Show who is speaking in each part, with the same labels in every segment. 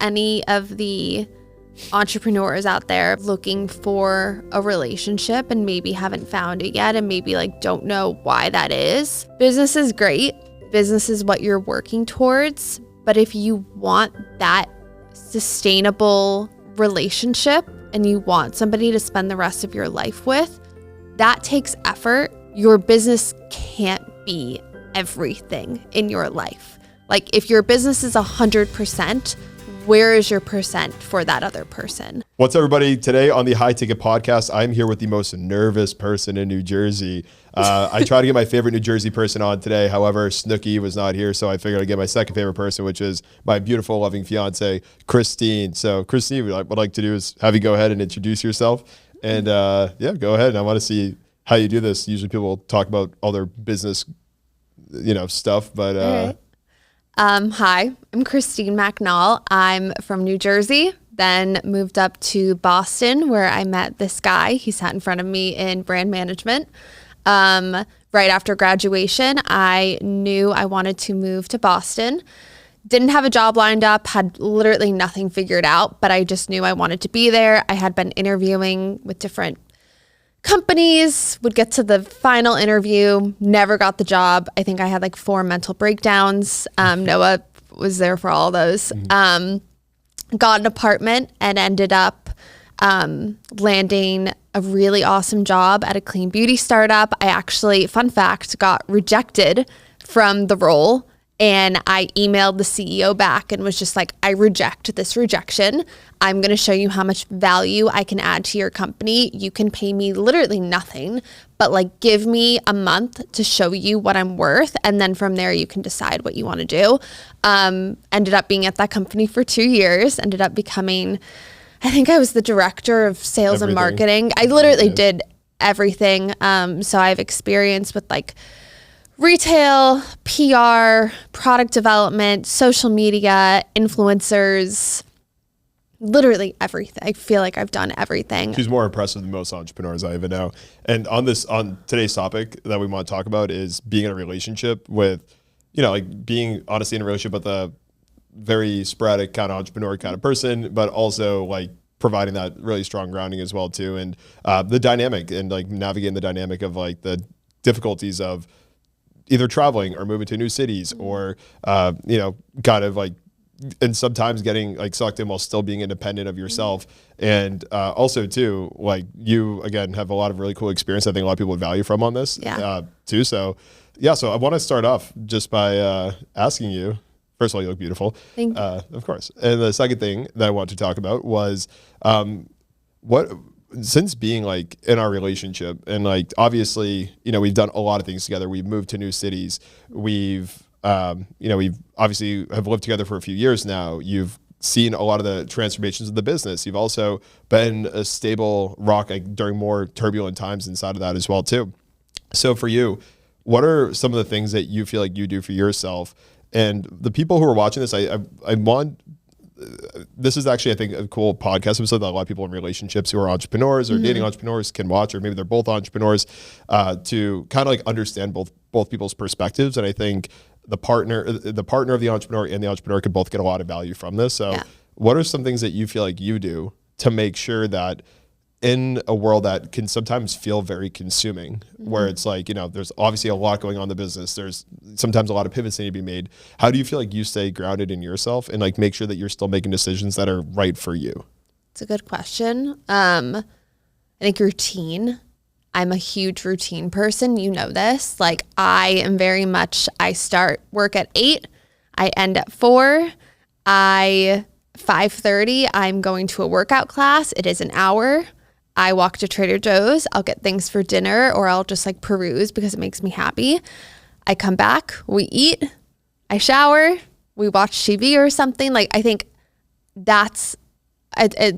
Speaker 1: any of the entrepreneurs out there looking for a relationship and maybe haven't found it yet and maybe like don't know why that is. Business is great. Business is what you're working towards. But if you want that sustainable relationship and you want somebody to spend the rest of your life with, that takes effort. Your business can't be everything in your life. Like if your business is 100%, where is your percent for that other person?
Speaker 2: What's up, everybody? Today on the High Ticket Podcast, I'm here with the most nervous person in New Jersey. I tried to get my favorite New Jersey person on today. However, Snooki was not here, so I figured I'd get my second favorite person, which is my beautiful, loving fiance, Christine. So, Christine, what I'd like to do is have you go ahead and introduce yourself. And yeah, go ahead. And I want to see how you do this. Usually people talk about all their business, stuff, but...
Speaker 1: Hi, I'm Christine McNall. I'm from New Jersey, then moved up to Boston where I met this guy. He sat in front of me in brand management. Right after graduation, I knew I wanted to move to Boston. Didn't have a job lined up, had literally nothing figured out, but I just knew I wanted to be there. I had been interviewing with different companies, would get to the final interview, never got the job. I think I had like 4 mental breakdowns. Noah was there for all those. Got an apartment and ended up landing a really awesome job at a clean beauty startup. I actually, fun fact, got rejected from the role. And I emailed the CEO back and was just like, I reject this rejection. I'm going to show you how much value I can add to your company. You can pay me literally nothing, but like give me a month to show you what I'm worth. And then from there, you can decide what you want to do. Ended up being at that company for 2 years, ended up becoming, I think I was the director of sales and marketing. I literally did everything. So I have experience with like retail, PR, product development, social media, influencers, literally everything. I feel like I've done everything.
Speaker 2: She's more impressive than most entrepreneurs I even know. And on today's topic that we want to talk about is being in a relationship with, like being honestly in a relationship with a very sporadic kind of entrepreneur kind of person, but also like providing that really strong grounding as well too. And the dynamic and like navigating the dynamic of like the difficulties of either traveling or moving to new cities or, kind of like, and sometimes getting like sucked in while still being independent of yourself. And also too, like you, again, have a lot of really cool experience. I think a lot of people would value from on this too. So yeah, so I want to start off just by asking you, first of all, you look beautiful.
Speaker 1: Thank you.
Speaker 2: Of course. And the second thing that I want to talk about was since being like in our relationship and like obviously we've done a lot of things together. We've moved to new cities. We've obviously have lived together for a few years now. You've seen a lot of the transformations of the business. You've also been a stable rock during more turbulent times inside of that as well too. So for you, what are some of the things that you feel like you do for yourself? And the people who are watching this, I want. This is actually, I think, a cool podcast episode that a lot of people in relationships who are entrepreneurs or dating entrepreneurs can watch, or maybe they're both entrepreneurs, to kind of like understand both people's perspectives. And I think the partner of the entrepreneur and the entrepreneur could both get a lot of value from this. So what are some things that you feel like you do to make sure that in a world that can sometimes feel very consuming, where it's like, there's obviously a lot going on in the business. There's sometimes a lot of pivots that need to be made. How do you feel like you stay grounded in yourself and like make sure that you're still making decisions that are right for you?
Speaker 1: It's a good question. I think routine. I'm a huge routine person. You know this. Like I am very much, I start work at 8. I end at 4. 5:30, I'm going to a workout class. It is an hour. I walk to Trader Joe's, I'll get things for dinner, or I'll just like peruse because it makes me happy. I come back, we eat, I shower, we watch TV or something. Like I think that's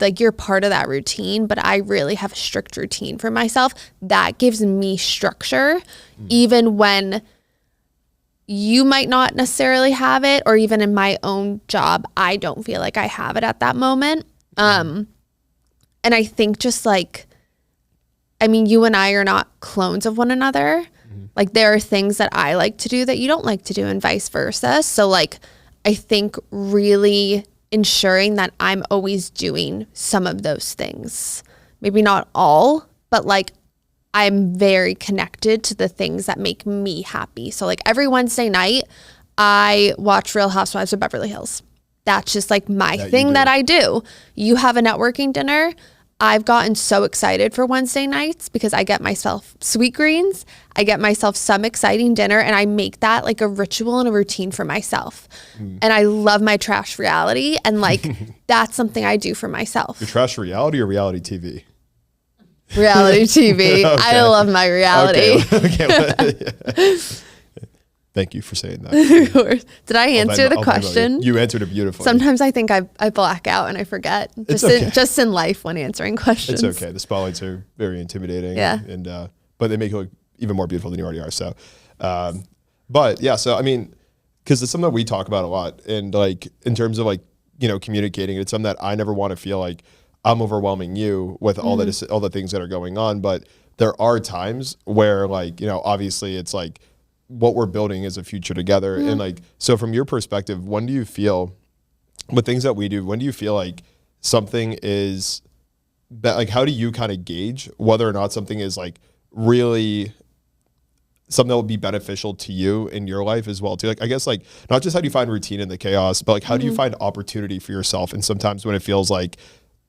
Speaker 1: like you're part of that routine, but I really have a strict routine for myself that gives me structure, even when you might not necessarily have it, or even in my own job, I don't feel like I have it at that moment. And I think just like, you and I are not clones of one another. Like there are things that I like to do that you don't like to do and vice versa. So like, I think really ensuring that I'm always doing some of those things. Maybe not all, but like I'm very connected to the things that make me happy. So like every Wednesday night, I watch Real Housewives of Beverly Hills. That's just like my thing that I do. You have a networking dinner. I've gotten so excited for Wednesday nights because I get myself sweet greens. I get myself some exciting dinner, and I make that like a ritual and a routine for myself. And I love my trash reality, and like that's something I do for myself.
Speaker 2: Your trash reality or reality TV?
Speaker 1: Reality TV. Okay. I love my reality.
Speaker 2: Okay. Thank you for saying that.
Speaker 1: Did I answer the question?
Speaker 2: You answered it beautifully.
Speaker 1: Sometimes I think I black out and I forget. Just in life when answering questions.
Speaker 2: It's okay. The spotlights are very intimidating.
Speaker 1: Yeah.
Speaker 2: And but they make you look even more beautiful than you already are. So, but yeah. So I mean, because it's something that we talk about a lot, and like in terms of like communicating, it's something that I never want to feel like I'm overwhelming you with all the things that are going on. But there are times where like obviously it's like, what we're building is a future together. And like, so from your perspective, when do you feel with things that we do, when do you feel like something is that, like, how do you kind of gauge whether or not something is like really something that will be beneficial to you in your life as well too? Like, I guess like not just how do you find routine in the chaos, but like how do you find opportunity for yourself? And sometimes when it feels like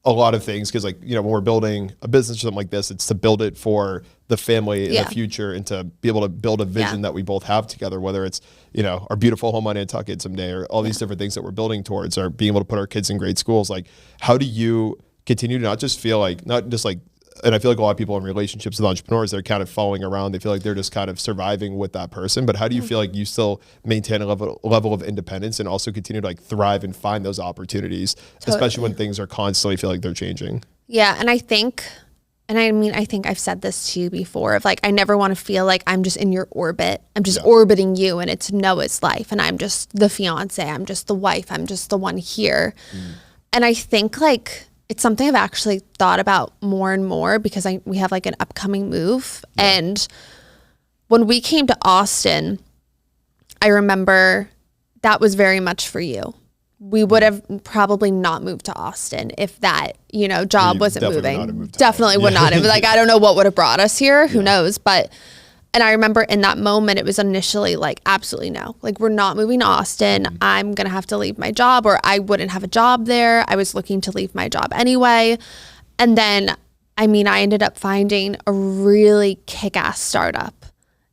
Speaker 2: a lot of things, because like when we're building a business or something like this, it's to build it for the family in the future and to be able to build a vision that we both have together, whether it's our beautiful home on Nantucket someday or all these different things that we're building towards, or being able to put our kids in great schools. Like, how do you continue to not just feel like, not just like, and I feel like a lot of people in relationships with entrepreneurs, they're kind of following around. They feel like they're just kind of surviving with that person. But how do you feel like you still maintain a level of independence and also continue to like thrive and find those opportunities, especially when things are constantly feel like they're changing? Yeah.
Speaker 1: And I think I've said this to you before of like, I never want to feel like I'm just in your orbit. I'm just orbiting you and it's Noah's life. And I'm just the fiance. I'm just the wife. I'm just the one here. And I think like, it's something I've actually thought about more and more because we have like an upcoming move. And when we came to Austin, I remember that was very much for you. We would have probably not moved to Austin if that, job wasn't moving. Definitely would not have. Like, I don't know what would have brought us here. Who knows? And I remember in that moment, it was initially like, absolutely no. Like, we're not moving to Austin. I'm going to have to leave my job, or I wouldn't have a job there. I was looking to leave my job anyway. And then, I ended up finding a really kick-ass startup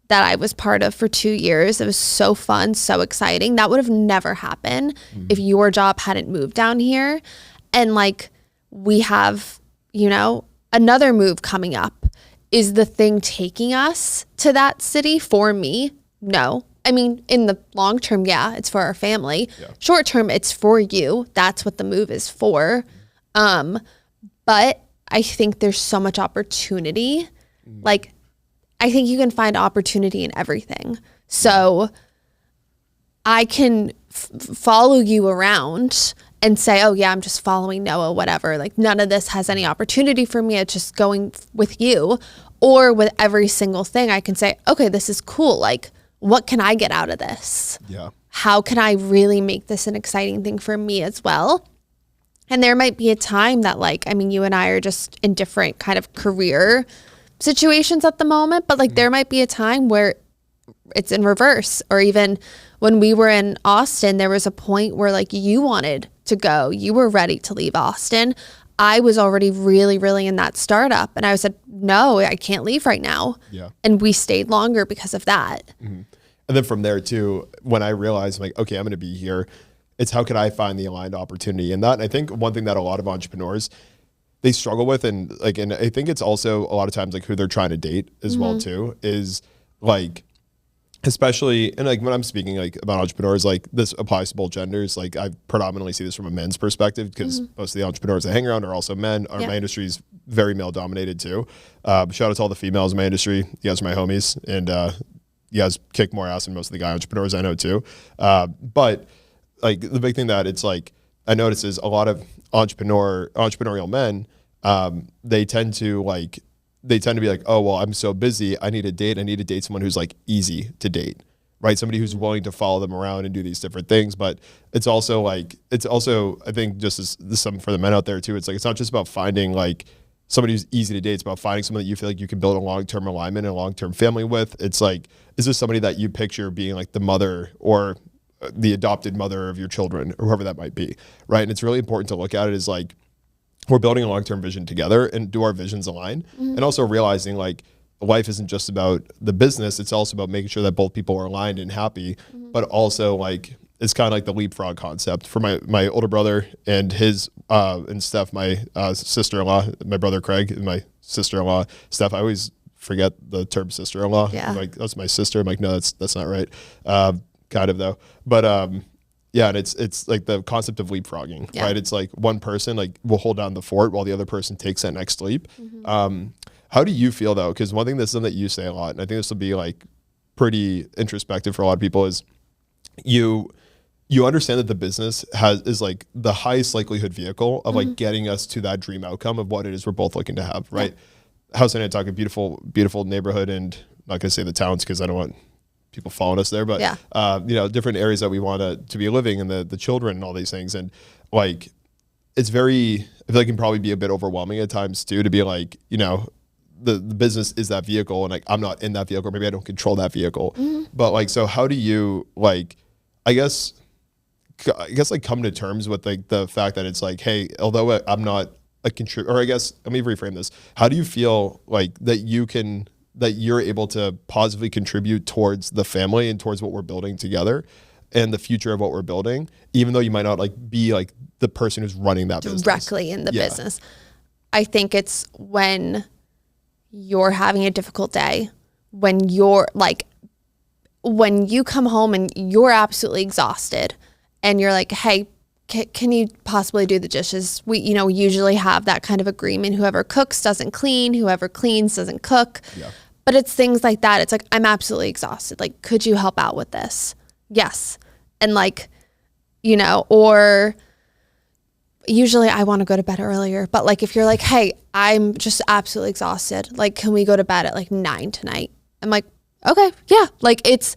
Speaker 1: that I was part of for 2 years. It was so fun, so exciting. That would have never happened if your job hadn't moved down here. And like, we have, another move coming up. Is the thing taking us to that city for me? No. In the long term, yeah, it's for our family. Yeah. Short term, it's for you. That's what the move is for. But I think there's so much opportunity. Like, I think you can find opportunity in everything. So I can follow you around and say, oh yeah, I'm just following Noah, whatever. Like, none of this has any opportunity for me. It's just going with you. Or with every single thing, I can say, okay, this is cool. Like, what can I get out of this?
Speaker 2: Yeah.
Speaker 1: How can I really make this an exciting thing for me as well? And there might be a time that like, you and I are just in different kind of career situations at the moment, but like there might be a time where it's in reverse. Or even when we were in Austin, there was a point where like you wanted to go, you were ready to leave Austin. I was already really, really in that startup. And I said, no, I can't leave right now.
Speaker 2: Yeah.
Speaker 1: And we stayed longer because of that.
Speaker 2: And then from there too, when I realized like, okay, I'm going to be here, it's how can I find the aligned opportunity in that? And I think one thing that a lot of entrepreneurs, they struggle with, and I think it's also a lot of times like who they're trying to date as well too, is like, especially, and like when I'm speaking like about entrepreneurs, like this applies to both genders. Like I predominantly see this from a men's perspective because most of the entrepreneurs I hang around are also men. My industry is very male dominated too. Shout out to all the females in my industry. You guys are my homies, and you guys kick more ass than most of the guy entrepreneurs I know too. But like the big thing that it's like I notice is a lot of entrepreneurial men, they tend to be like, oh, well, I'm so busy. I need to date someone who's like easy to date. right? Somebody who's willing to follow them around and do these different things. But it's also I think just as this is something for the men out there too. It's like, it's not just about finding like somebody who's easy to date. It's about finding someone that you feel like you can build a long-term alignment and a long-term family with. It's like, is this somebody that you picture being like the mother or the adopted mother of your children or whoever that might be, right? And it's really important to look at it as like, we're building a long-term vision together, and do our visions align? And also realizing like life isn't just about the business. It's also about making sure that both people are aligned and happy, but also like, it's kind of like the leapfrog concept for my older brother and his and Steph, my sister-in-law, my brother Craig, and my sister-in-law Steph. I always forget the term sister-in-law.
Speaker 1: Yeah.
Speaker 2: I'm like, that's my sister. I'm like, no, that's not right. Kind of though, but yeah, and it's like the concept of leapfrogging, right? It's like one person like will hold down the fort while the other person takes that next leap. How do you feel though? Because one thing that's something that you say a lot, and I think this will be like pretty introspective for a lot of people, is you understand that the business is like the highest likelihood vehicle of like getting us to that dream outcome of what it is we're both looking to have, right? House and Nantucket, beautiful neighborhood, and I'm not gonna say the towns because I don't want people following us there, but you know, different areas that we want to be living, and the children and all these things. And like, it's very, I feel like it can probably be a bit overwhelming at times too, to be like, you know, the business is that vehicle, and like, I'm not in that vehicle, maybe I don't control that vehicle. But like, so how do you like, I guess like come to terms with like the fact that it's like, hey, although I'm not a contributor, or I guess, let me reframe this. How do you feel like that you're able to positively contribute towards the family and towards what we're building together and the future of what we're building, even though you might not like be like the person who's running that business
Speaker 1: directly in the business? I think it's when you're having a difficult day, when you're like, when you come home and you're absolutely exhausted and you're like, hey, can you possibly do the dishes? We usually have that kind of agreement. Whoever cooks doesn't clean, whoever cleans doesn't cook. But it's things like that. It's like, I'm absolutely exhausted. Like, could you help out with this? Yes. And like, or usually I want to go to bed earlier, but like, if you're like, hey, I'm just absolutely exhausted. Like, can we go to bed at like 9 tonight? I'm like, okay, yeah. Like, it's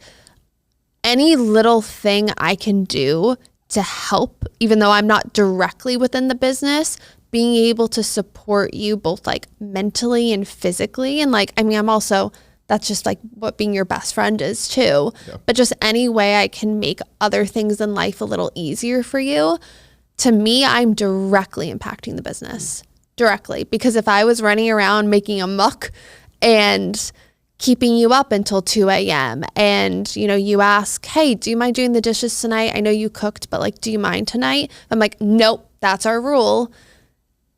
Speaker 1: any little thing I can do to help, even though I'm not directly within the business, being able to support you both like mentally and physically. And like, I mean, that's just like what being your best friend is too. But just any way I can make other things in life a little easier for you, to me, I'm directly impacting the business directly. Because if I was running around making a muck and keeping you up until 2 a.m. and, you ask, hey, do you mind doing the dishes tonight? I know you cooked, but like, do you mind tonight? I'm like, nope, that's our rule.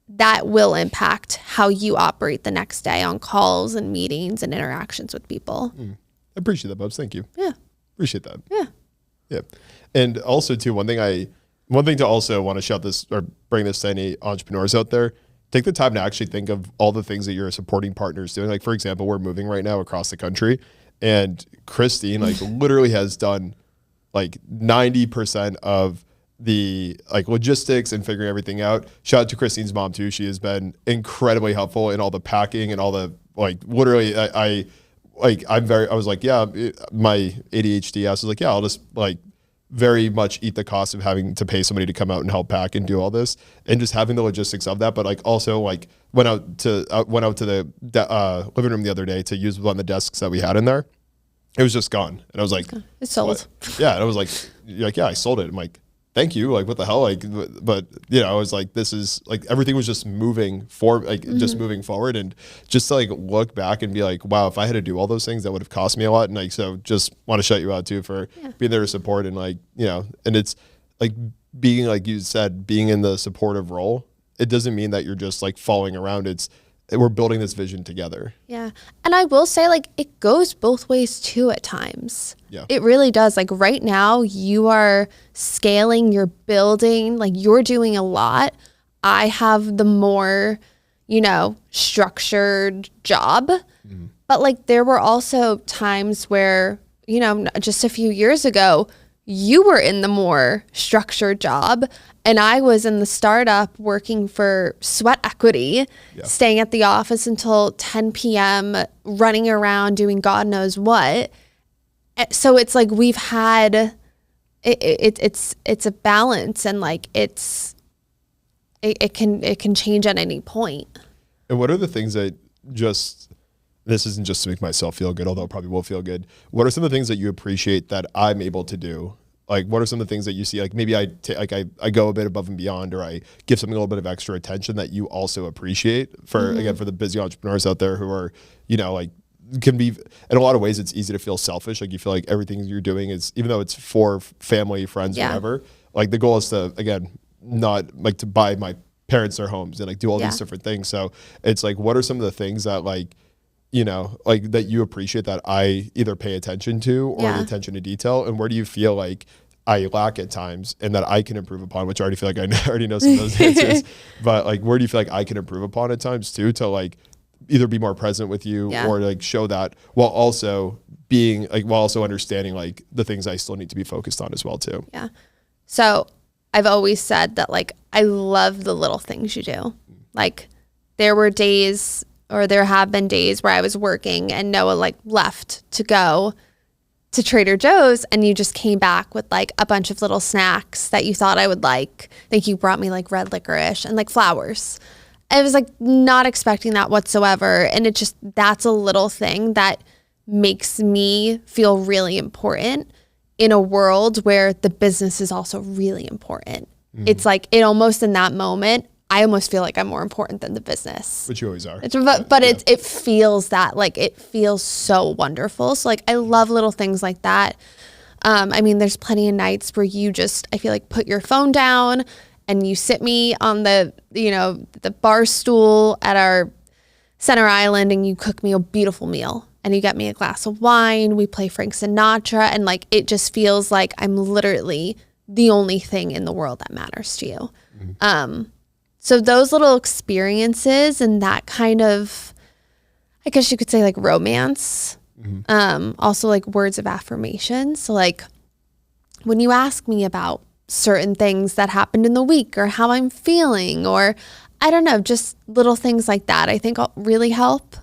Speaker 1: That will impact how you operate the next day on calls and meetings and interactions with people.
Speaker 2: I appreciate that, Bubs. Thank you.
Speaker 1: Yeah.
Speaker 2: Appreciate that.
Speaker 1: Yeah.
Speaker 2: Yeah. And also too, one thing to also want to shout this or bring this to any entrepreneurs out there, take the time to actually think of all the things that your supporting partners doing. Like, for example, we're moving right now across the country, and Christine like literally has done like 90% of the like logistics and figuring everything out. Shout out to Christine's mom too. She has been incredibly helpful in all the packing and all the like, literally I was like, yeah, my ADHD ass was like, yeah, I'll just like very much eat the cost of having to pay somebody to come out and help pack and do all this, and just having the logistics of that. But like, also like went out to the living room the other day to use one of the desks that we had in there. It was just gone. And I was like,
Speaker 1: it's sold.
Speaker 2: What? Yeah. And I was like, you're like, yeah, I sold it. I'm like, thank you. Like, what the hell? Like, but I was like, this is like, everything was just moving forward, like just moving forward, and just to like look back and be like, wow, if I had to do all those things, that would have cost me a lot. And like, so just want to shout you out too for being there to support, and like, and it's like being, like you said, being in the supportive role. It doesn't mean that you're just like following around. We're building this vision together.
Speaker 1: Yeah. And I will say, like, it goes both ways too at times.
Speaker 2: Yeah.
Speaker 1: It really does. Like right now you are scaling, you're building, like you're doing a lot. I have the more, structured job. But like there were also times where, just a few years ago, you were in the more structured job, and I was in the startup working for sweat equity, staying at the office until 10 p.m., running around doing God knows what. So it's like we've had it's a balance, and like it can change at any point.
Speaker 2: And what are the things that this isn't just to make myself feel good, although it probably will feel good. What are some of the things that you appreciate that I'm able to do? Like, what are some of the things that you see? Like, maybe I go a bit above and beyond, or I give something a little bit of extra attention that you also appreciate. For again, for the busy entrepreneurs out there who are, like, can be in a lot of ways, it's easy to feel selfish. Like, you feel like everything you're doing is, even though it's for family, friends, whatever. Like, the goal is to, again, not like to buy my parents their homes and like do all these different things. So it's like, what are some of the things that like, like that you appreciate that I either pay attention to or the attention to detail, and where do you feel like I lack at times and that I can improve upon, which I already feel like I already know some of those answers, but like, where do you feel like I can improve upon at times too, to like either be more present with you or like show that, while also understanding like the things I still need to be focused on as well too.
Speaker 1: Yeah. So I've always said that like, I love the little things you do. Like there have been days where I was working and Noah like left to go to Trader Joe's, and you just came back with like a bunch of little snacks that you thought I would like. I think you brought me like red licorice and like flowers. I was like not expecting that whatsoever. And that's a little thing that makes me feel really important in a world where the business is also really important. It's like, it almost in that moment, I almost feel like I'm more important than the business.
Speaker 2: But you always are.
Speaker 1: It feels that, like, it feels so wonderful. So like, I love little things like that. I mean, there's plenty of nights where I feel like put your phone down and you sit me on the bar stool at our center island and you cook me a beautiful meal and you get me a glass of wine. We play Frank Sinatra, and like, it just feels like I'm literally the only thing in the world that matters to you. So those little experiences and that kind of, I guess you could say like romance, also like words of affirmation. So like when you ask me about certain things that happened in the week or how I'm feeling, or I don't know, just little things like that, I think really help.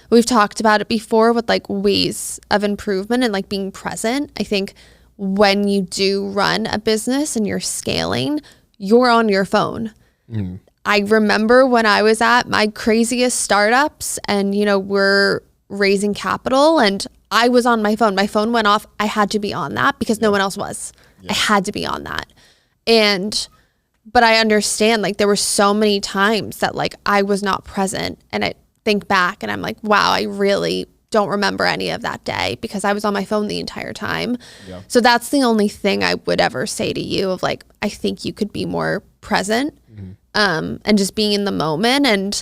Speaker 1: We've talked about it before with like ways of improvement and like being present. I think when you do run a business and you're scaling, you're on your phone. I remember when I was at my craziest startups and, we're raising capital and I was on my phone. My phone went off. I had to be on that because no one else was. I had to be on that. But I understand, like, there were so many times that like I was not present, and I think back and I'm like, wow, I really don't remember any of that day because I was on my phone the entire time. So that's the only thing I would ever say to you of like, I think you could be more present. And just being in the moment. And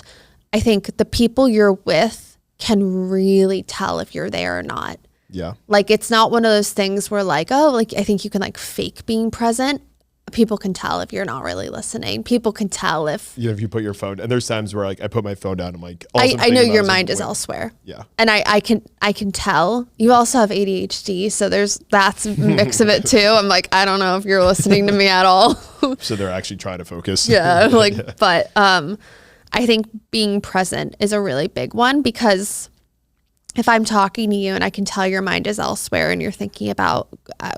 Speaker 1: I think the people you're with can really tell if you're there or not.
Speaker 2: Yeah.
Speaker 1: Like, it's not one of those things where like, oh, like, I think you can like fake being present. People can tell if you're not really listening. People can tell if
Speaker 2: you put your phone, and there's times where like I put my phone down, I'm like,
Speaker 1: I know your mind is elsewhere.
Speaker 2: Yeah.
Speaker 1: And I can tell. You also have ADHD, so that's a mix of it too. I'm like, I don't know if you're listening to me at all.
Speaker 2: So they're actually trying to focus.
Speaker 1: Yeah, like, but I think being present is a really big one, because if I'm talking to you and I can tell your mind is elsewhere and you're thinking about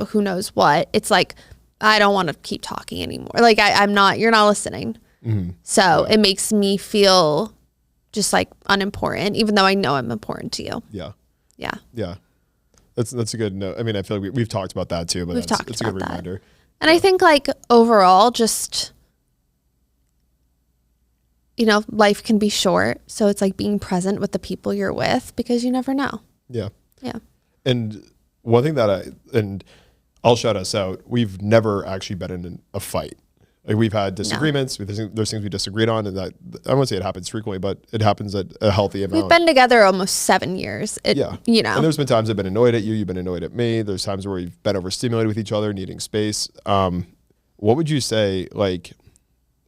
Speaker 1: who knows what, it's like, I don't want to keep talking anymore. Like, you're not listening. So it makes me feel just like unimportant, even though I know I'm important to you.
Speaker 2: Yeah.
Speaker 1: Yeah.
Speaker 2: Yeah. That's a good note. I mean, I feel like we've talked about that too, but it's a good reminder.
Speaker 1: And I think like overall, just, life can be short. So it's like being present with the people you're with, because you never know.
Speaker 2: Yeah.
Speaker 1: Yeah.
Speaker 2: And one thing and I'll shout us out, we've never actually been in a fight. Like, we've had disagreements. There's things we disagreed on, and that, I won't say it happens frequently, but it happens at a healthy amount.
Speaker 1: We've been together almost 7 years. And
Speaker 2: there's been times I've been annoyed at you. You've been annoyed at me. There's times where we've been overstimulated with each other, needing space. What would you say, like,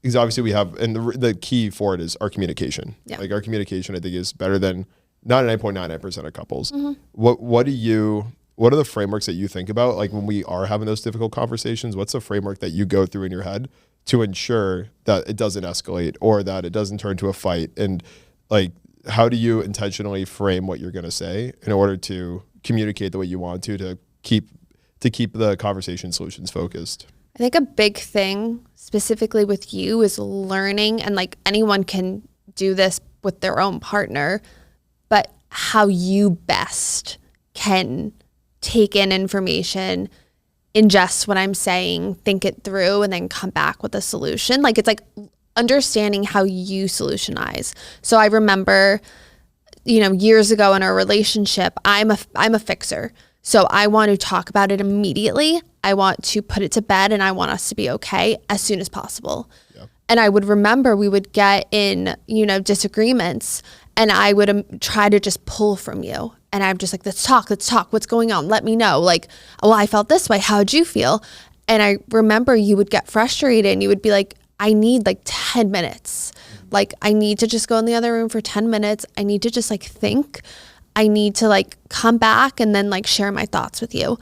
Speaker 2: because obviously we have, and the key for it is our communication.
Speaker 1: Yeah.
Speaker 2: Like, our communication, I think, is better than 99.99% of couples. What are the frameworks that you think about, like, when we are having those difficult conversations? What's the framework that you go through in your head to ensure that it doesn't escalate or that it doesn't turn to a fight? And like, how do you intentionally frame what you're going to say in order to communicate the way you want to keep the conversation solutions focused?
Speaker 1: I think a big thing specifically with you is learning, and like anyone can do this with their own partner, but how you best can take in information, ingest what I'm saying, think it through, and then come back with a solution. Like it's like understanding how you solutionize. So I remember, years ago in our relationship, I'm a fixer. So I want to talk about it immediately. I want to put it to bed, and I want us to be okay as soon as possible. Yeah. And I would remember we would get in, disagreements, and I would try to just pull from you. And I'm just like, let's talk. What's going on? Let me know. Like, well, I felt this way. How'd you feel? And I remember you would get frustrated and you would be like, I need like 10 minutes. Like, I need to just go in the other room for 10 minutes. I need to just like think. I need to like come back and then like share my thoughts with you.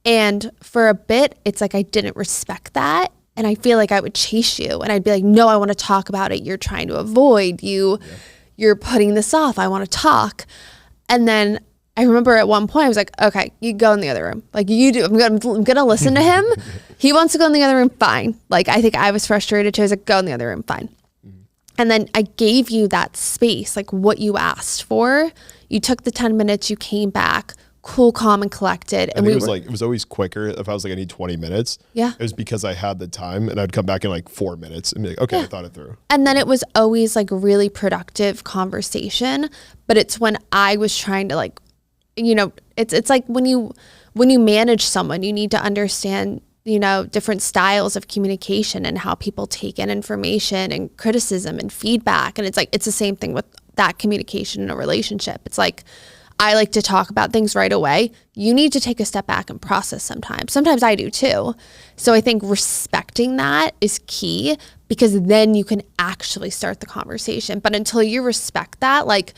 Speaker 1: And for a bit, it's like I didn't respect that. And I feel like I would chase you and I'd be like, no, I want to talk about it. You're trying to avoid you're putting this off. I want to talk. And then I remember at one point I was like, okay, you go in the other room. Like you do. I'm gonna listen to him. He wants to go in the other room. Fine. Like I think I was frustrated too. I was like, go in the other room. Fine. And then I gave you that space, like what you asked for. You took the 10 minutes, you came back, cool, calm, and collected. And
Speaker 2: it was always quicker if I was like, I need 20 minutes.
Speaker 1: Yeah.
Speaker 2: It was because I had the time, and I'd come back in like 4 minutes and be like, okay, I thought it through.
Speaker 1: And then it was always like really productive conversation. But it's when I was trying to like, it's like when you manage someone, you need to understand, different styles of communication and how people take in information and criticism and feedback. And it's like, it's the same thing with that communication in a relationship. It's like, I like to talk about things right away. You need to take a step back and process sometimes. Sometimes I do too. So I think respecting that is key, because then you can actually start the conversation. But until you respect that, like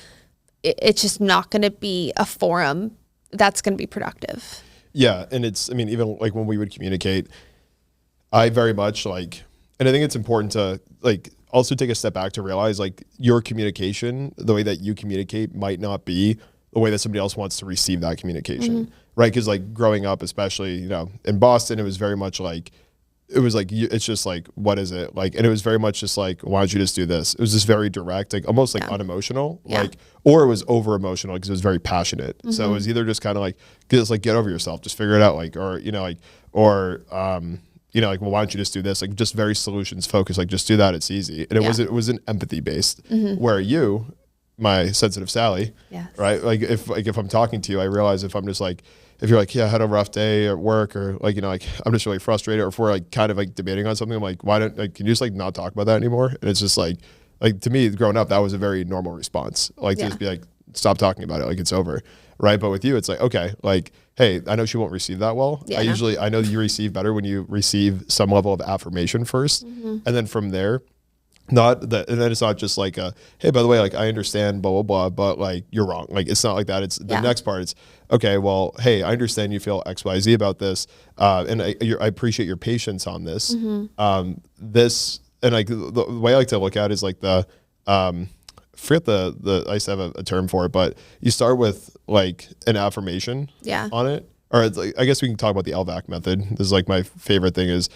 Speaker 1: it's just not going to be a forum that's going to be productive.
Speaker 2: Yeah. And even like when we would communicate, I very much like, and I think it's important to like also take a step back to realize like your communication, the way that you communicate might not be the way that somebody else wants to receive that communication. Right. Because like growing up, especially, in Boston, it was very much like, it's just like, what is it? Like, and it was very much just like, why don't you just do this? It was just very direct, like almost like unemotional, like, or it was over emotional because it was very passionate. So it was either just kind of like, just like, get over yourself, just figure it out. Like, or, like, well, why don't you just do this? Like just very solutions focused, like just do that. It's easy. And it wasn't empathy based, where my sensitive Sally, right? Like if I'm talking to you, I realize if you're like, yeah, I had a rough day at work, or like, like I'm just really frustrated, or if we're like kind of like debating on something, I'm like, can you just like not talk about that anymore? And it's just like to me growing up, that was a very normal response. Like to just be like, stop talking about it. Like it's over. Right. But with you, it's like, okay, like, hey, I know she won't receive that well. I know that you receive better when you receive some level of affirmation first. And then from there, and then it's not just like hey, by the way, like I understand blah blah blah, but like you're wrong. Like it's not like that. It's the next part. It's okay. Well, hey, I understand you feel XYZ about this, and I appreciate your patience on this. This, and like the way I like to look at it is like forget the I used to have a term for it, but you start with like an affirmation on it, or it's like, I guess we can talk about the LVAC method. This is like my favorite thing is.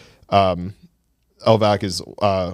Speaker 2: LVAC is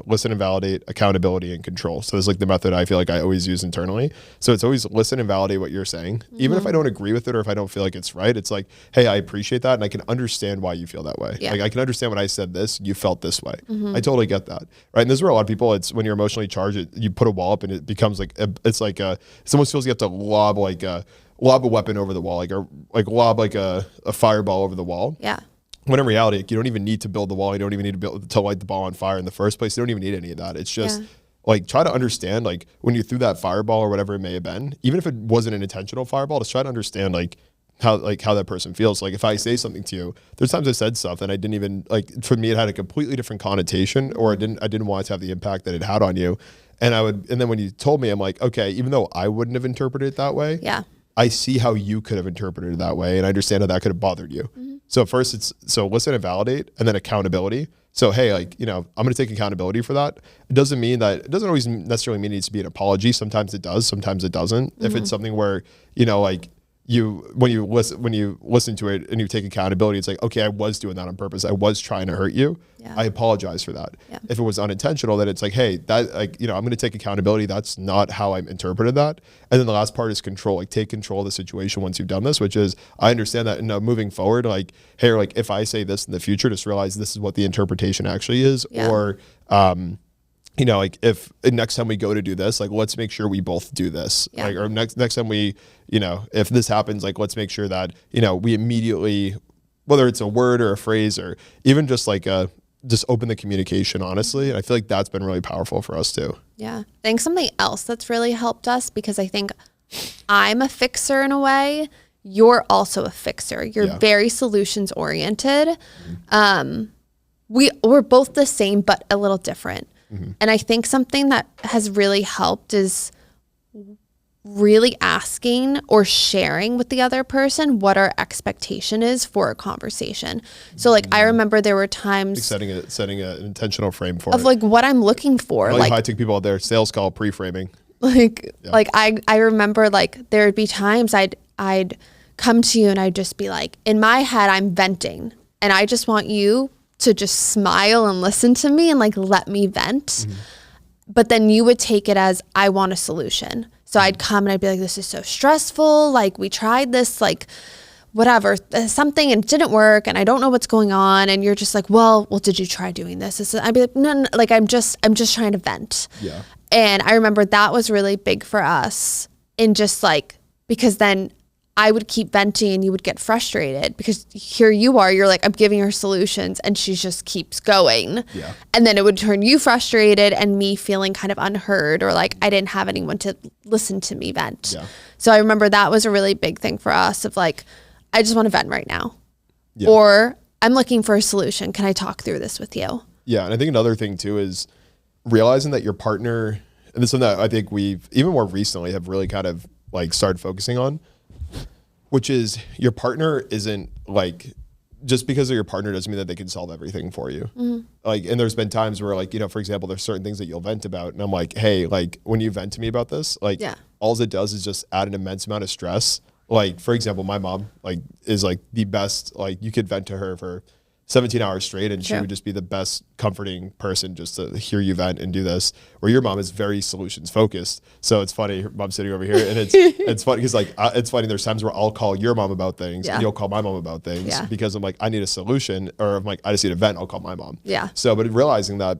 Speaker 2: listen and validate, accountability, and control. So it's like the method I feel like I always use internally. So it's always listen and validate what you're saying. Even if I don't agree with it or if I don't feel like it's right, it's like, hey, I appreciate that and I can understand why you feel that way. Like I can understand when I said this, you felt this way. I totally get that. Right. And this is where a lot of people, it's when you're emotionally charged, you put a wall up and it becomes like, it's almost feels you have to lob a weapon over the wall, like lob like a fireball over the wall.
Speaker 1: Yeah.
Speaker 2: When in reality, you don't even need to build the wall. You don't even need to light the ball on fire in the first place. You don't even need any of that. It's just like, try to understand, like when you threw that fireball or whatever it may have been, even if it wasn't an intentional fireball, just try to understand how that person feels. Like if I say something to you, there's times I said stuff and I didn't even like, for me, it had a completely different connotation, or I didn't want it to have the impact that it had on you. And then when you told me, I'm like, okay, even though I wouldn't have interpreted it that way. I see how you could have interpreted it that way, and I understand how that could have bothered you. So first so listen and validate, and then accountability. So, hey, like, I'm going to take accountability for that. It doesn't necessarily mean it needs to be an apology. Sometimes it does, sometimes it doesn't. If it's something where, like when you listen to it and you take accountability, it's like, okay, I was doing that on purpose. I was trying to hurt you.
Speaker 1: Yeah.
Speaker 2: I apologize for that.
Speaker 1: Yeah.
Speaker 2: If it was unintentional, then it's like, hey, that, like, I'm going to take accountability. That's not how I interpreted that. And then the last part is control. Like, take control of the situation once you've done this, which is, I understand that, moving forward, like, hey, or like, if I say this in the future, just realize this is what the interpretation actually is.
Speaker 1: Yeah.
Speaker 2: Or, like, if next time we go to do this, like, let's make sure we both do this.
Speaker 1: Yeah.
Speaker 2: Like, or next time we, if this happens, like, let's make sure that, we immediately, whether it's a word or a phrase or even just like just open the communication, honestly. And I feel like that's been really powerful for us too.
Speaker 1: Yeah. I think something else that's really helped us, because I think I'm a fixer in a way. You're also a fixer. You're very solutions oriented. We're both the same, but a little different. And I think something that has really helped is really asking or sharing with the other person what our expectation is for a conversation. So like, I remember there were times
Speaker 2: like setting an intentional frame for
Speaker 1: of
Speaker 2: it.
Speaker 1: like what I'm looking for.
Speaker 2: Like I take people out there, sales call, pre-framing.
Speaker 1: Like I remember like there would be times I'd come to you and I'd just be like, in my head, I'm venting and I just want you to just smile and listen to me and like let me vent. But then you would take it as, I want a solution. So I'd come and I'd be like, this is so stressful. Like, we tried this, like, whatever, something, and it didn't work. And I don't know what's going on. And you're just like, well, did you try doing this? I'd be like, no, like, I'm just trying to vent.
Speaker 2: Yeah.
Speaker 1: And I remember that was really big for us in just like, because then I would keep venting and you would get frustrated because here you are, you're like, I'm giving her solutions and she just keeps going.
Speaker 2: Yeah.
Speaker 1: And then it would turn you frustrated and me feeling kind of unheard or like I didn't have anyone to listen to me vent.
Speaker 2: Yeah.
Speaker 1: So I remember that was a really big thing for us of like, I just want to vent right now.
Speaker 2: Yeah.
Speaker 1: Or I'm looking for a solution. Can I talk through this with you?
Speaker 2: Yeah. And I think another thing too is realizing that your partner, and this is something that I think we've even more recently have really kind of like started focusing on, which is your partner isn't like, just because of your partner doesn't mean that they can solve everything for you. Like, and there's been times where like, for example, there's certain things that you'll vent about and I'm like, hey, like when you vent to me about this, like all it does is just add an immense amount of stress. Like, for example, my mom like is like the best, like you could vent to her for 17 hours straight and she would just be the best comforting person just to hear you vent and do this, where your mom is very solutions focused. So it's funny, her mom's sitting over here and it's funny because like, it's funny. There's times where I'll call your mom about things and you'll call my mom about things because I'm like, I need a solution, or I'm like, I just need a vent. I'll call my mom. Yeah. So, but realizing that,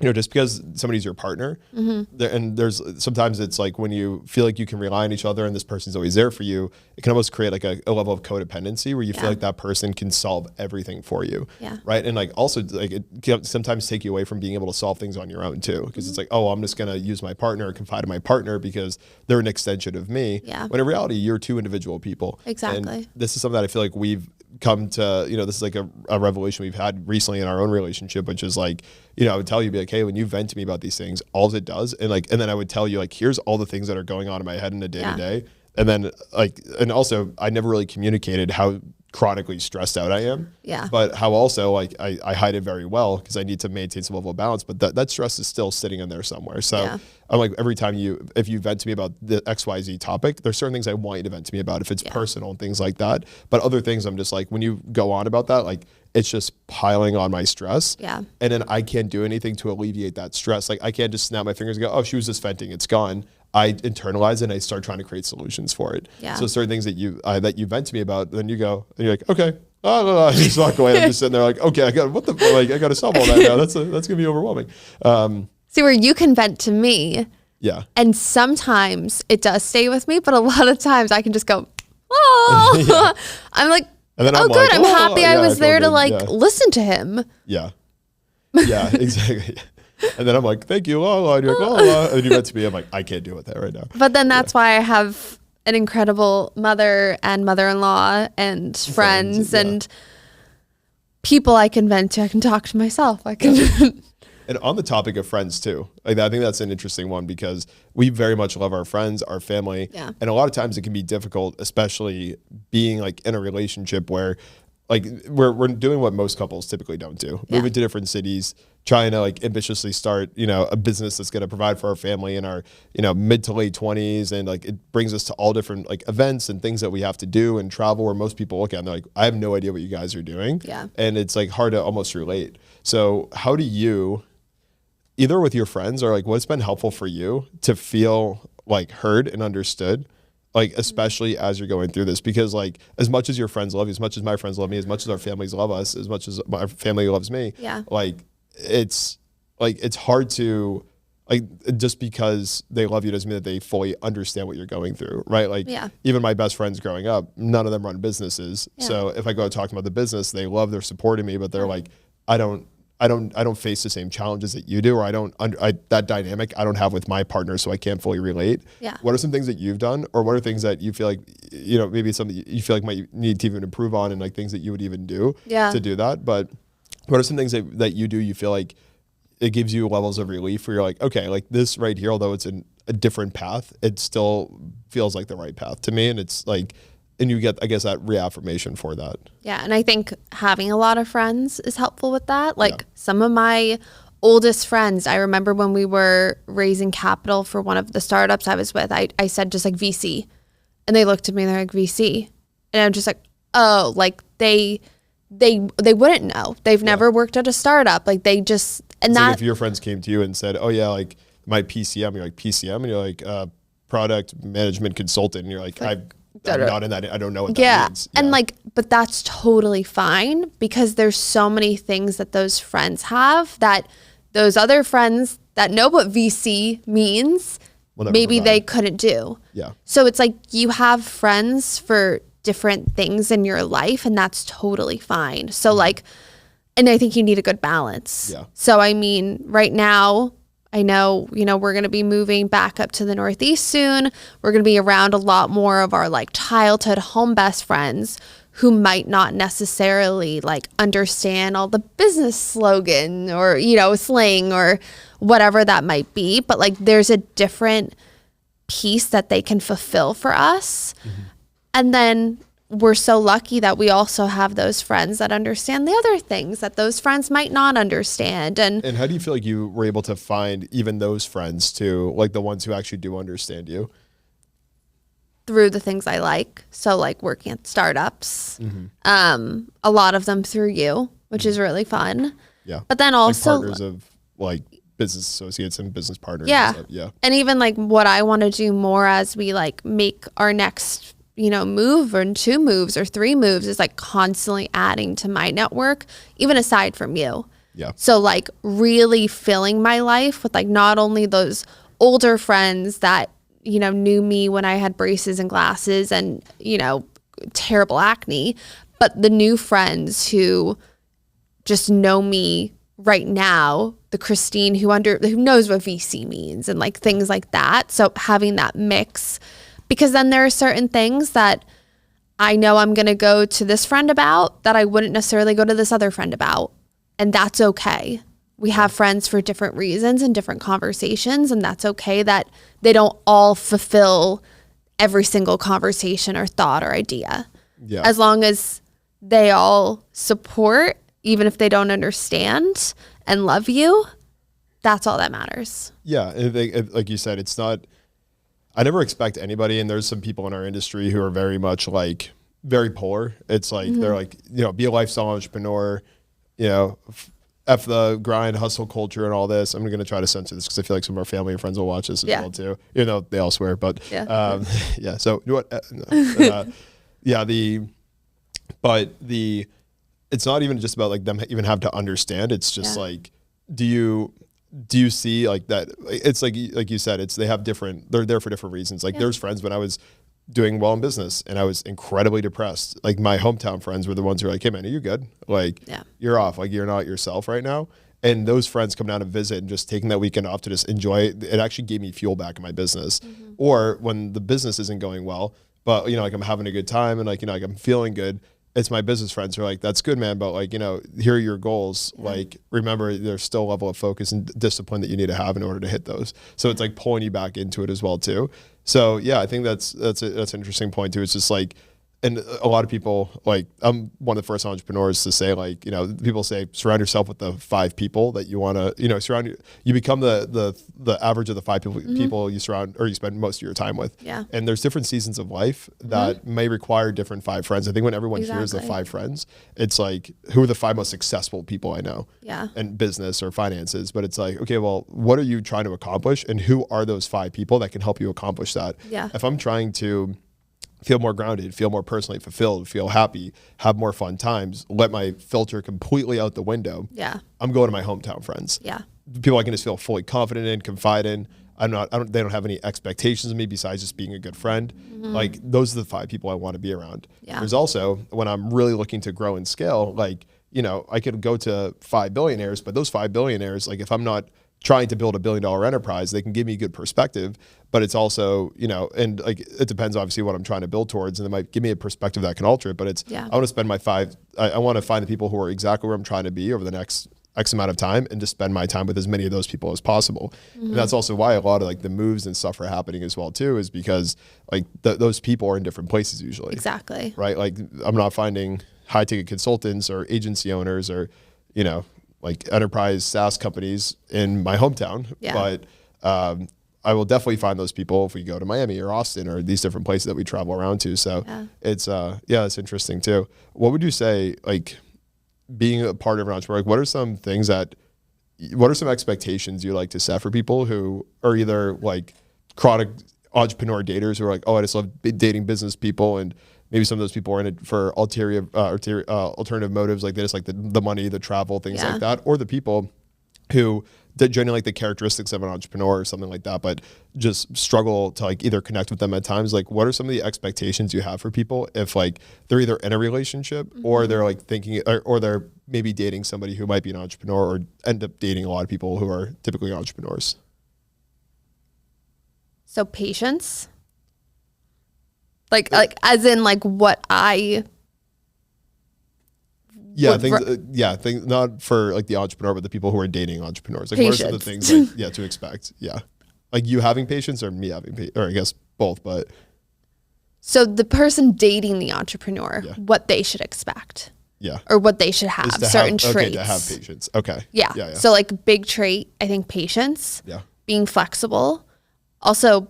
Speaker 2: just because somebody's your partner, and there's sometimes it's like when you feel like you can rely on each other and this person's always there for you, it can almost create like a level of codependency where you feel like that person can solve everything for you. Yeah. Right. And like also like it can sometimes take you away from being able to solve things on your own too. Because it's like, oh, I'm just going to use my partner or confide in my partner because they're an extension of me. Yeah. When in reality, you're two individual people. Exactly. And this is something that I feel like we've come to, this is like a revelation we've had recently in our own relationship, which is like, I would tell you, be like, hey, when you vent to me about these things, all it does, and then I would tell you like, here's all the things that are going on in my head in a day to day. And then like, and also I never really communicated how chronically stressed out I am. Yeah. But how also like I hide it very well because I need to maintain some level of balance, but that stress is still sitting in there somewhere. So I'm like, every time if you vent to me about the XYZ topic, there's certain things I want you to vent to me about if it's personal and things like that. But other things I'm just like, when you go on about that, like it's just piling on my stress. Yeah. And then I can't do anything to alleviate that stress. Like I can't just snap my fingers and go, oh, she was just venting, it's gone. I internalize it and I start trying to create solutions for it. Yeah. So certain things that you vent to me about, then you go and you're like, okay, you just walk away. I'm just sitting there like, okay, I got to solve all that now. That's gonna be overwhelming.
Speaker 1: See where you can vent to me. Yeah. And sometimes it does stay with me, but a lot of times I can just go, oh, I'm like, good. Like, I'm happy I was there to listen to him.
Speaker 2: Yeah. Yeah, exactly. And then I'm like, thank you, and you're like, and you vent to me. I'm like, I can't deal with that right now.
Speaker 1: But then that's why I have an incredible mother and mother-in-law and friends and people I can vent to. I can talk to myself. I can.
Speaker 2: And on the topic of friends too, like I think that's an interesting one because we very much love our friends, our family. Yeah. And a lot of times it can be difficult, especially being like in a relationship where like we're doing what most couples typically don't do. Moving to different cities, trying to like ambitiously start, a business that's going to provide for our family in our, mid to late 20s. And like, it brings us to all different like events and things that we have to do and travel, where most people look at and they're like, I have no idea what you guys are doing.
Speaker 1: Yeah.
Speaker 2: And it's like hard to almost relate. So how do you, either with your friends or like what's been helpful for you to feel like heard and understood, like especially as you're going through this? Because like as much as your friends love you, as much as my friends love me, as much as our families love us, as much as my family loves me, like it's hard to like, just because they love you doesn't mean that they fully understand what you're going through, right? Like even my best friends growing up, none of them run businesses. So if I go talk about the business, they love, they're supporting me, but they're like, I don't face the same challenges that you do, or that dynamic I don't have with my partner, so I can't fully relate. What are some things that you've done, or what are things that you feel like, maybe something you feel like might need to even improve on, and like things that you would even do to do that? But what are some things that you do, you feel like it gives you levels of relief where you're like, okay, like this right here, although it's in a different path, it still feels like the right path to me. And it's like, and you get, I guess, that reaffirmation for that. Yeah.
Speaker 1: And I think having a lot of friends is helpful with that. Like some of my oldest friends, I remember when we were raising capital for one of the startups I was with, I said just like VC, and they looked at me and they're like, VC. And I'm just like, oh, like they wouldn't know. They've never worked at a startup. Like they just, and
Speaker 2: it's
Speaker 1: that,
Speaker 2: like if your friends came to you and said, oh yeah, like my PCM, you're like, PCM, and you're like, product management consultant, and you're like, I'm not in that. I don't know what that means.
Speaker 1: And like, but that's totally fine, because there's so many things that those friends have that those other friends that know what VC means, maybe they couldn't do. So it's like you have friends for different things in your life, and that's totally fine. So like, and I think you need a good balance. So I mean, right now, I know, we're going to be moving back up to the Northeast soon. We're going to be around a lot more of our like childhood home best friends who might not necessarily like understand all the business slogan or, slang or whatever that might be. But like, there's a different piece that they can fulfill for us. And then we're so lucky that we also have those friends that understand the other things that those friends might not understand. And
Speaker 2: how do you feel like you were able to find even those friends too, like the ones who actually do understand you?
Speaker 1: Through the things I like. So like working at startups, a lot of them through you, which is really fun. But then also
Speaker 2: like partners of like business associates and business partners.
Speaker 1: And even like what I want to do more as we like make our next move or 2 moves or 3 moves is like constantly adding to my network, even aside from you. So like really filling my life with like not only those older friends that, knew me when I had braces and glasses and, terrible acne, but the new friends who just know me right now, the Christine who knows what VC means and like things like that. So having that mix, because then there are certain things that I know I'm going to go to this friend about that I wouldn't necessarily go to this other friend about. And that's okay. We have friends for different reasons and different conversations. And that's okay that they don't all fulfill every single conversation or thought or idea. As long as they all support, even if they don't understand and love you, that's all that matters.
Speaker 2: Like you said, it's not, I never expect anybody, and there's some people in our industry who are very much like very polar. It's like they're like, be a lifestyle entrepreneur, F the grind, hustle culture and all this. I'm going to try to censor this because I feel like some of our family and friends will watch this as well too, even though they all swear, but so it's not even just about like them even have to understand. It's just like, do you see like that? It's like you said, they're there for different reasons. Like there's friends when I was doing well in business and I was incredibly depressed. Like my hometown friends were the ones who were like, hey man, are you good? Like you're off, like you're not yourself right now. And those friends come down to visit and just taking that weekend off to just enjoy it. It actually gave me fuel back in my business. Or when the business isn't going well, but like I'm having a good time and like, like I'm feeling good. It's my business friends who are like, that's good, man. But like, here are your goals. Like, remember there's still a level of focus and discipline that you need to have in order to hit those. So it's like pulling you back into it as well too. So yeah, I think that's an interesting point too. It's just like, and a lot of people, like, I'm one of the first entrepreneurs to say, like, you know, people say surround yourself with the 5 people that you want to, you know, you become the average of the 5 people you surround or you spend most of your time with.
Speaker 1: Yeah.
Speaker 2: And there's different seasons of life that may require different 5 friends. I think when everyone hears the 5 friends, it's like, who are the 5 most successful people I know in business or finances? But it's like, okay, well, what are you trying to accomplish? And who are those 5 people that can help you accomplish that?
Speaker 1: Yeah.
Speaker 2: If I'm trying to feel more grounded, feel more personally fulfilled, feel happy, have more fun times, let my filter completely out the window.
Speaker 1: Yeah.
Speaker 2: I'm going to my hometown friends.
Speaker 1: Yeah.
Speaker 2: People I can just feel fully confident in, confide in. They don't have any expectations of me besides just being a good friend. Like, those are the 5 people I want to be around.
Speaker 1: Yeah.
Speaker 2: There's also, when I'm really looking to grow and scale, like, you know, I could go to 5 billionaires, but those 5 billionaires, like, if I'm not trying to build $1 billion enterprise, they can give me good perspective, but it's also, you know, and like, it depends obviously what I'm trying to build towards, and they might give me a perspective that can alter it, but it's, I want to spend I want to find the people who are exactly where I'm trying to be over the next X amount of time, and just spend my time with as many of those people as possible. And that's also why a lot of like the moves and stuff are happening as well too, is because like those people are in different places usually.
Speaker 1: Exactly.
Speaker 2: Right? Like, I'm not finding high ticket consultants or agency owners or, you know, like enterprise SaaS companies in my hometown, but I will definitely find those people if we go to Miami or Austin or these different places that we travel around to. So it's it's interesting too. What would you say, like, being a part of an entrepreneur, like, what are some expectations you like to set for people who are either like chronic entrepreneur daters who are like, oh, I just love dating business people, and maybe some of those people are in it for alternative motives, like they just like the money, the travel, things like that, or the people who genuinely like the characteristics of an entrepreneur or something like that, but just struggle to like either connect with them at times. Like, what are some of the expectations you have for people if like they're either in a relationship or they're like thinking, or they're maybe dating somebody who might be an entrepreneur, or end up dating a lot of people who are typically entrepreneurs?
Speaker 1: So patience. Like as in like what I
Speaker 2: think not for like the entrepreneur, but the people who are dating entrepreneurs. Like,
Speaker 1: patience.
Speaker 2: what are some of the things like, to expect? Yeah. Like, you having patience or me having patience, or I guess both, but.
Speaker 1: So the person dating the entrepreneur, what they should expect.
Speaker 2: Yeah.
Speaker 1: Or what they should have, certain traits.
Speaker 2: Okay, to have patience. Okay.
Speaker 1: Yeah. So like big trait, I think patience.
Speaker 2: Yeah.
Speaker 1: Being flexible. Also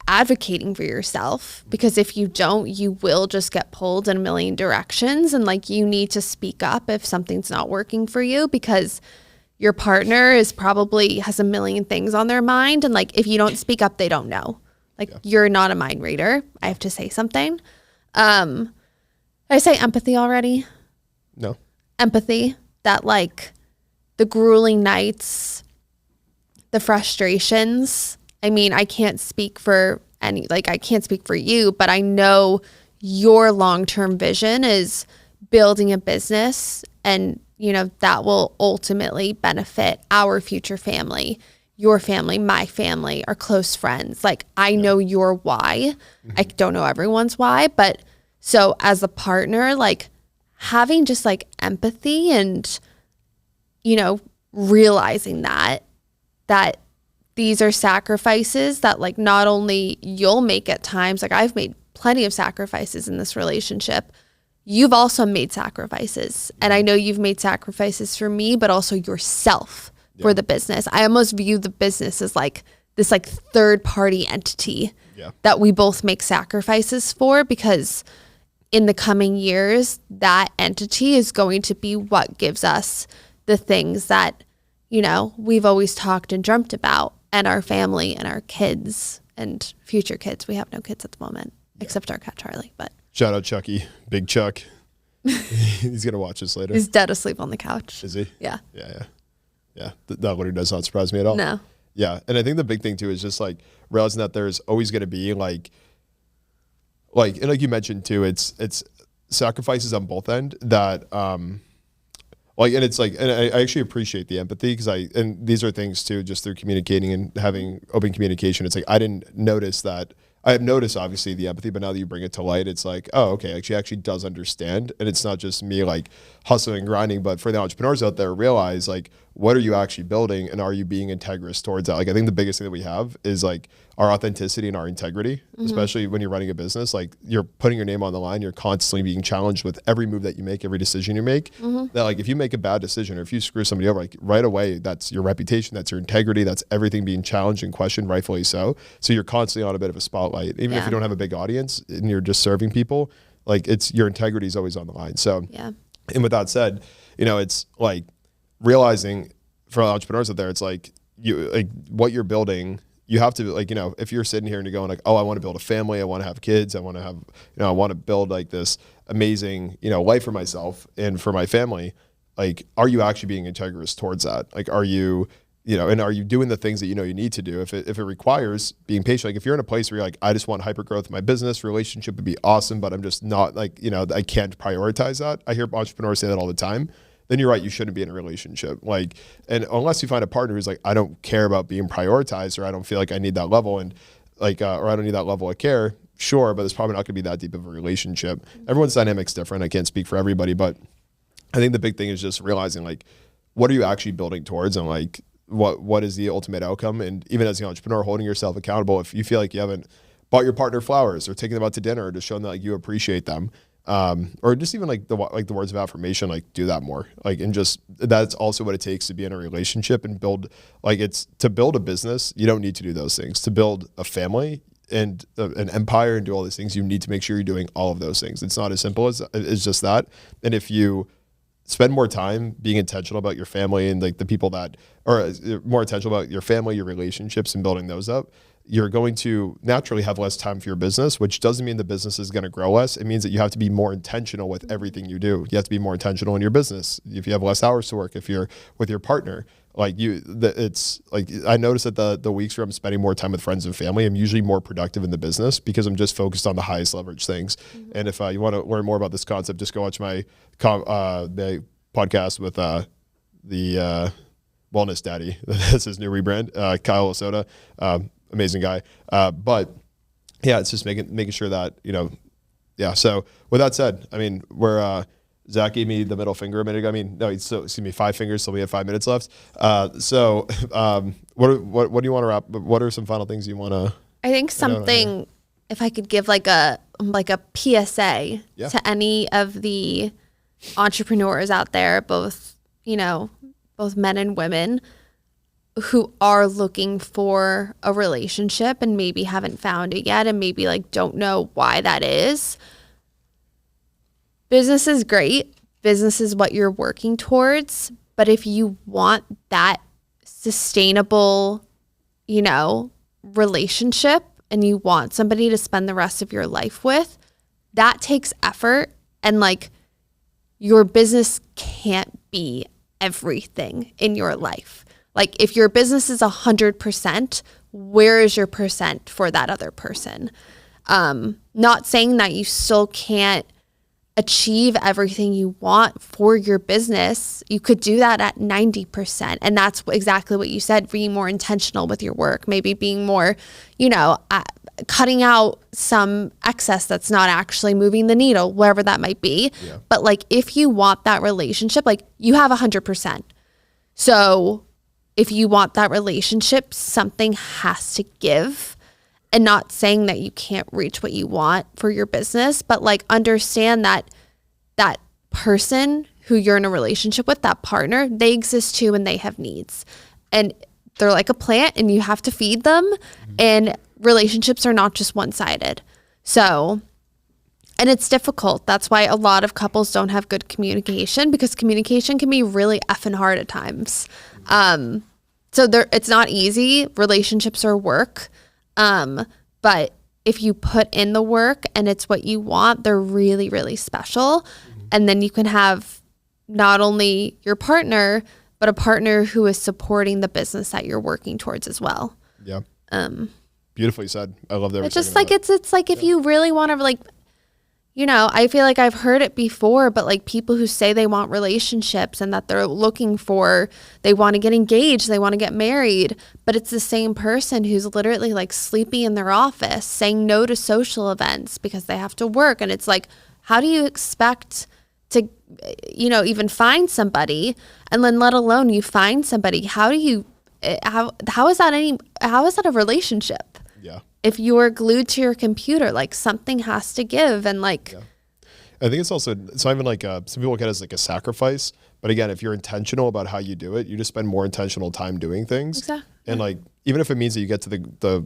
Speaker 1: advocating for yourself, because if you don't, you will just get pulled in a million directions, and like you need to speak up if something's not working for you, because your partner has a million things on their mind, and like if you don't speak up, they don't know. Like you're not a mind reader. I have to say something. Did I say empathy already?
Speaker 2: No.
Speaker 1: Empathy, that like the grueling nights, the frustrations. I mean, I can't speak for I can't speak for you, but I know your long-term vision is building a business, and, you know, that will ultimately benefit our future family, your family, my family, our close friends. Like, I know your why. I don't know everyone's why, but so as a partner, like having just like empathy and, you know, realizing that these are sacrifices that like not only you'll make at times, like I've made plenty of sacrifices in this relationship. You've also made sacrifices. And I know you've made sacrifices for me, but also yourself for the business. I almost view the business as like this like third party entity that we both make sacrifices for, because in the coming years, that entity is going to be what gives us the things that, you know, we've always talked and dreamt about, and our family and our kids and future kids. We have no kids at the moment, except our cat Charlie. But
Speaker 2: shout out Chucky, Big Chuck. He's gonna watch this later.
Speaker 1: He's dead asleep on the couch.
Speaker 2: Is he?
Speaker 1: Yeah.
Speaker 2: Yeah. That literally does not surprise me at all.
Speaker 1: No.
Speaker 2: Yeah, and I think the big thing too is just like realizing that there's always gonna be like and like you mentioned too, it's sacrifices on both end that and it's like, and I actually appreciate the empathy, because and these are things too, just through communicating and having open communication. It's like, I didn't notice that. I have noticed obviously the empathy, but now that you bring it to light, it's like, oh, okay, she actually does understand. And it's not just me like hustling and grinding, but for the entrepreneurs out there, realize like, what are you actually building, and are you being integrous towards that? Like, I think the biggest thing that we have is like our authenticity and our integrity, especially when you're running a business. Like, you're putting your name on the line. You're constantly being challenged with every move that you make, every decision you make. That, like, if you make a bad decision or if you screw somebody over, like, right away, that's your reputation, that's your integrity, that's everything being challenged and questioned, rightfully so. So you're constantly on a bit of a spotlight, even if you don't have a big audience and you're just serving people. Like, it's your integrity is always on the line. So, and with that said, you know, it's like realizing for entrepreneurs out there, it's like what you're building. You have to, like, you know, if you're sitting here and you're going like, oh, I want to build a family, I want to have kids, I want to have, you know, I want to build like this amazing, you know, life for myself and for my family. Like, are you actually being integrous towards that? Like, are you, you know, and are you doing the things that you know you need to do? If it requires being patient, like if you're in a place where you're like, I just want hyper growth in my business, relationship would be awesome, but I'm just not, like, you know, I can't prioritize that. I hear entrepreneurs say that all the time. Then you're right, you shouldn't be in a relationship. Like, and unless you find a partner who's like, I don't care about being prioritized, or I don't feel like I need that level, and like, or I don't need that level of care, sure, but it's probably not gonna be that deep of a relationship. Everyone's dynamic's different. I can't speak for everybody, but I think the big thing is just realizing, like, what are you actually building towards, and like, what is the ultimate outcome? And even as an entrepreneur, holding yourself accountable. If you feel like you haven't bought your partner flowers or taken them out to dinner or just shown that, like, you appreciate them, or just even like the words of affirmation, like, do that more. Like, and just, that's also what it takes to be in a relationship and build, like, it's to build a business. You don't need to do those things. To build a family and an empire and do all these things, you need to make sure you're doing all of those things. It's not as simple as it's just that. And if you spend more time being intentional about your family and like the people that are more intentional about your family, your relationships, and building those up, you're going to naturally have less time for your business, which doesn't mean the business is going to grow less. It means that you have to be more intentional with everything you do. You have to be more intentional in your business. If you have less hours to work, if you're with your partner, like it's like, I notice that the weeks where I'm spending more time with friends and family, I'm usually more productive in the business because I'm just focused on the highest leverage things. And if you want to learn more about this concept, just go watch my the podcast with the Wellness Daddy. That's his new rebrand, Kyle Osoda. Amazing guy. But yeah, it's just making sure that, you know, yeah. So with that said, I mean, Zach gave me the middle finger a minute ago. I mean, no, excuse me, 5 fingers. So we have 5 minutes left. What do you want to wrap? What are some final things you want to?
Speaker 1: I think something, if I could give like a PSA to any of the entrepreneurs out there, both men and women, who are looking for a relationship and maybe haven't found it yet and maybe like don't know why that is. Business is great. Business is what you're working towards. But if you want that sustainable, you know, relationship and you want somebody to spend the rest of your life with, that takes effort. And like, your business can't be everything in your life. Like, if your business is 100%, where is your percent for that other person? Not saying that you still can't achieve everything you want for your business. You could do that at 90%. And that's exactly what you said, being more intentional with your work, maybe being more, you know, cutting out some excess that's not actually moving the needle, wherever that might be. Yeah. But like, if you want that relationship, like, you have 100%. So if you want that relationship, something has to give. And not saying that you can't reach what you want for your business, but like, understand that that person who you're in a relationship with, that partner, they exist too and they have needs. And they're like a plant and you have to feed them. And relationships are not just one-sided. So, and it's difficult. That's why a lot of couples don't have good communication, because communication can be really effing hard at times. So it's not easy. Relationships are work. But if you put in the work and it's what you want, they're really, really special. And then you can have not only your partner, but a partner who is supporting the business that you're working towards as well.
Speaker 2: Yeah. Beautifully said. I love that.
Speaker 1: It's just like, it's like, if you really want to, like, you know, I feel like I've heard it before, but like, people who say they want relationships and that they're looking for, they want to get engaged, they want to get married, but it's the same person who's literally like sleeping in their office, saying no to social events because they have to work. And it's like, how do you expect to, you know, even find somebody? And then let alone you find somebody, how is that a relationship?
Speaker 2: Yeah.
Speaker 1: If you're glued to your computer, like something has to give. And like,
Speaker 2: Yeah. I think it's also, it's not even like some people look at it as like a sacrifice, but again, if you're intentional about how you do it, you just spend more intentional time doing things.
Speaker 1: exactly.
Speaker 2: And like, even if it means that you get to the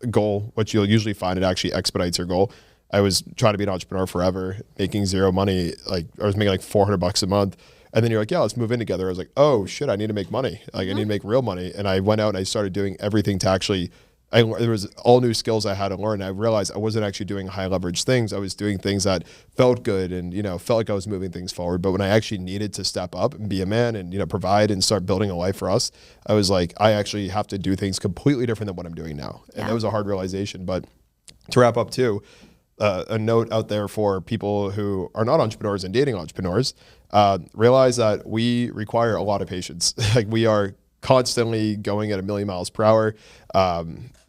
Speaker 2: goal, what you'll usually find, it actually expedites your goal. I was trying to be an entrepreneur forever, making zero money. Like I was making like $400 a month. And then you're like, yeah, let's move in together. I was like, oh shit, I need to make money. Like I need to make real money. And I went out and I started doing everything to actually, there was all new skills I had to learn. I realized I wasn't actually doing high leverage things. I was doing things that felt good and, felt like I was moving things forward. But when I actually needed to step up and be a man and, provide and start building a life for us, I was like, I actually have to do things completely different than what I'm doing now. And that was a hard realization. But to wrap up too, a note out there for people who are not entrepreneurs and dating entrepreneurs, realize that we require a lot of patience. Like we are constantly going at 1,000,000 miles per hour.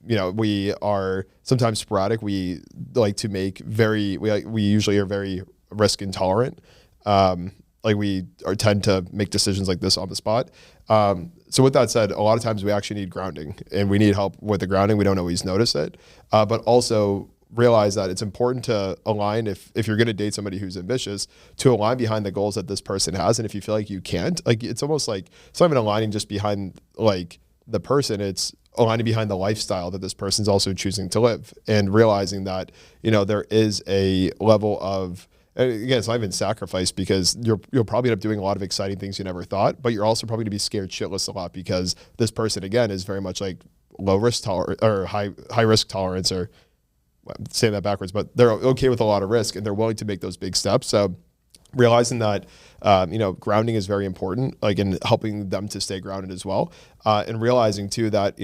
Speaker 2: We are sometimes sporadic. We like to make we usually are very risk intolerant. We tend to make decisions like this on the spot. So with that said, a lot of times we actually need grounding and we need help with the grounding. We don't always notice it, but also realize that it's important to align if you're going to date somebody who's ambitious, to align behind the goals that this person has. And if you feel like you can't, like it's almost like it's not even aligning just behind like the person, it's aligning behind the lifestyle that this person's also choosing to live, and realizing that there is a level of, again, it's not even sacrifice, because you'll probably end up doing a lot of exciting things you never thought, but you're also probably going to be scared shitless a lot, because this person again is very much like low risk or high risk tolerance, or I'm saying that backwards, but they're okay with a lot of risk and they're willing to make those big steps. So realizing that, grounding is very important, like in helping them to stay grounded as well. And realizing too that,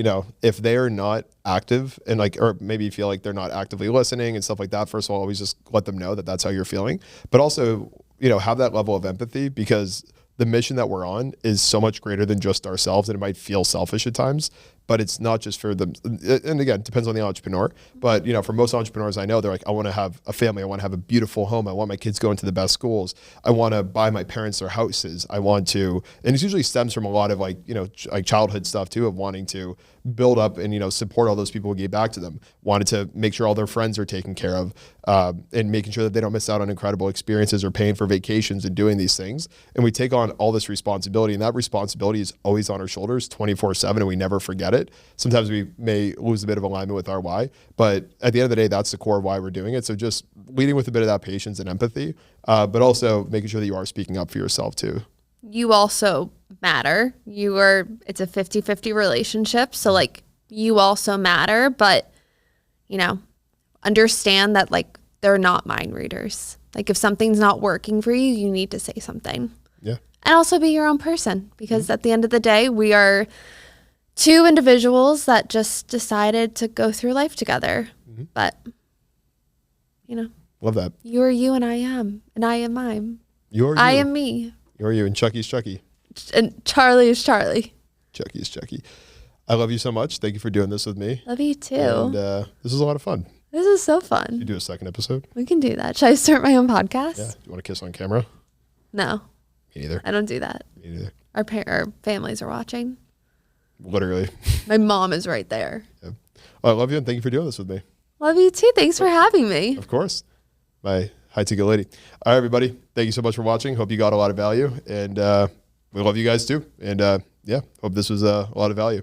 Speaker 2: if they are not active and or maybe feel like they're not actively listening and stuff like that, first of all, always just let them know that that's how you're feeling, but also, have that level of empathy, because the mission that we're on is so much greater than just ourselves, and it might feel selfish at times, but it's not just for them. And again, it depends on the entrepreneur, but for most entrepreneurs I know, they're like, I want to have a family. I want to have a beautiful home. I want my kids going to the best schools. I want to buy my parents their houses. I want to, and it usually stems from a lot of like childhood stuff too, of wanting to build up and, support all those people who gave back to them, wanted to make sure all their friends are taken care of, and making sure that they don't miss out on incredible experiences or paying for vacations and doing these things. And we take on all this responsibility, and that responsibility is always on our shoulders 24/7, and we never forget it. Sometimes we may lose a bit of alignment with our why, but at the end of the day, that's the core of why we're doing it. So just leading with a bit of that patience and empathy, but also making sure that you are speaking up for yourself too.
Speaker 1: You also matter. It's a 50-50 relationship. So like you also matter, but understand that like they're not mind readers. Like if something's not working for you, you need to say something.
Speaker 2: Yeah.
Speaker 1: And also be your own person, because at the end of the day, we are two individuals that just decided to go through life together. But
Speaker 2: Love that.
Speaker 1: You are you and I am mine.
Speaker 2: You are you.
Speaker 1: I am me.
Speaker 2: You are you, and Chucky's Chucky.
Speaker 1: And Charlie is Charlie.
Speaker 2: Chucky's Chucky. I love you so much. Thank you for doing this with me.
Speaker 1: Love you too.
Speaker 2: And this was a lot of fun.
Speaker 1: This is so fun.
Speaker 2: You do a second episode?
Speaker 1: We can do that. Should I start my own podcast?
Speaker 2: Yeah. Do you want to kiss on camera?
Speaker 1: No.
Speaker 2: Me neither.
Speaker 1: I don't do that.
Speaker 2: Me neither.
Speaker 1: Our families are watching.
Speaker 2: Literally.
Speaker 1: My mom is right there.
Speaker 2: Yeah. Well, I love you, and thank you for doing this with me.
Speaker 1: Love you too. Thanks for having me.
Speaker 2: Of course. My hi to good lady. All right, everybody. Thank you so much for watching. Hope you got a lot of value, and we love you guys too. And hope this was a lot of value.